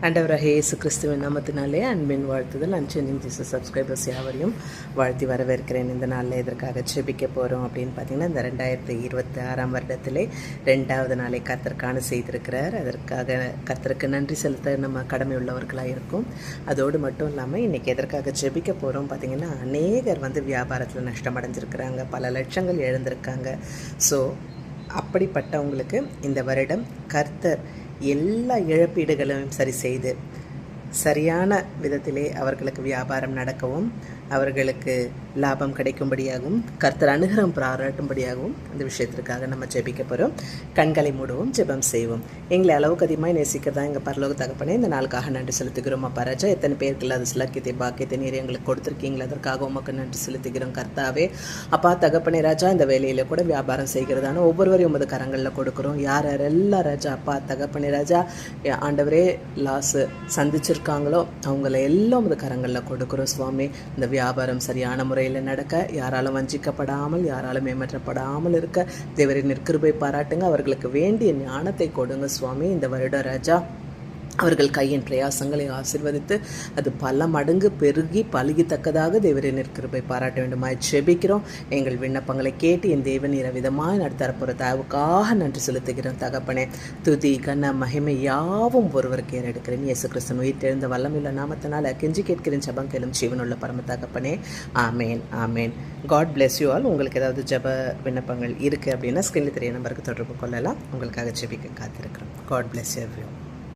ஆண்டவராகிய இயேசு கிறிஸ்துவின் நாமத்தினாலே அன்பின் வாழ்த்துதல். அன்சென்னிங் ஜீசஸ் சப்ஸ்கிரைபர்ஸ் யாவரையும் வாழ்த்தி வரவேற்கிறேன். இந்த நாளில் எதற்காக ஜெபிக்க போகிறோம் அப்படின்னு பார்த்தீங்கன்னா, இந்த 2026 வருடத்திலே 2வது நாளை கர்த்தருக்கான செய்திருக்கிறார். அதற்காக கர்த்தருக்கு நன்றி செலுத்த நம்ம கடமை உள்ளவர்களாக இருக்கும். அதோடு மட்டும் இல்லாமல் இன்றைக்கி எதற்காக ஜெபிக்க போகிறோம் பார்த்தீங்கன்னா, அநேகர் வியாபாரத்தில் நஷ்டம் அடைஞ்சிருக்கிறாங்க, பல லட்சங்கள் இழந்திருக்காங்க. ஸோ அப்படிப்பட்டவங்களுக்கு இந்த வருடம் கர்த்தர் எல்லா இழப்பீடுகளையும் சரி செய்து சரியான விதத்திலே அவர்களுக்கு வியாபாரம் நடக்கவும், அவர்களுக்கு லாபம் கிடைக்கும்படியாகவும், கர்த்தர் அனுகிரகம் பாராட்டும்படியாகவும் அந்த விஷயத்திற்காக நம்ம ஜெபிக்க போகிறோம். கண்களை மூடுவோம், ஜெபம் செய்வோம். எங்களை அளவுக்கு அதிகமாக நேசிக்கிறதா எங்கள் பரலோக தகப்பனே, இந்த நாளுக்காக நன்றி செலுத்துகிறோம். அப்பா ராஜா, எத்தனை பேருக்கு இல்லாத சிலக்கியத்தை பாக்கியத்தை நீர் எங்களுக்கு கொடுத்துருக்கீங்களா, அதற்காக உமக்கு நன்றி செலுத்துகிறோம். கர்த்தாவே அப்பா தகப்பனே ராஜா, இந்த வேலையில் கூட வியாபாரம் செய்கிறதான ஒவ்வொருவரையும் உமது கரங்களில் கொடுக்குறோம். யார் யாரெல்லாம் ராஜா அப்பா தகப்பனே ராஜா ஆண்டவரே லாஸு சந்திச்சிருக்காங்களோ அவங்கள எல்லாம் உமது கரங்களில் கொடுக்குறோம். சுவாமி, இந்த வியாபாரம் சரியான முறையில் நடக்க, யாராலும் வஞ்சிக்கப்படாமல், யாராலும் ஏமாற்றப்படாமல் இருக்க தேவரின் கிருபை பாராட்டுங்க. அவர்களுக்கு வேண்டிய ஞானத்தை கொடுங்க சுவாமி. இந்த வருடம் ராஜா அவர்கள் கையின் பிரயாசங்களை ஆசீர்வதித்து அது பல மடங்கு பெருகி பழுகித்தக்கதாக தேவரின் கிருபை பாராட்ட வேண்டுமாய் ஜெபிக்கிறோம். எங்கள் விண்ணப்பங்களை கேட்டு என் தேவன் விதமாக நடத்தரப்போகிற தயவுக்காக நன்றி செலுத்துகிறோம். தகப்பனே, துதி கன மகிமை யாவும் ஒருவருக்கு ஏறெடுக்கிறேன். இயேசு கிறிஸ்துவின் உயிர் தெரிந்த வல்லமையுள்ள நாமத்தினால் கெஞ்சி கேட்கிறேன். ஜெபம் கேளும் ஜீவனுள்ள பரம தகப்பனே. Amen, amen. God bless you all. உங்களுக்கு ஏதாவது ஜெப விண்ணப்பங்கள் இருக்குது அப்படின்னா ஸ்கிரீனில் தெரிய நம்பருக்கு தொடர்பு கொள்ளலாம். உங்களுக்காக ஜெபிக்க காத்திருக்கிறோம். God bless you.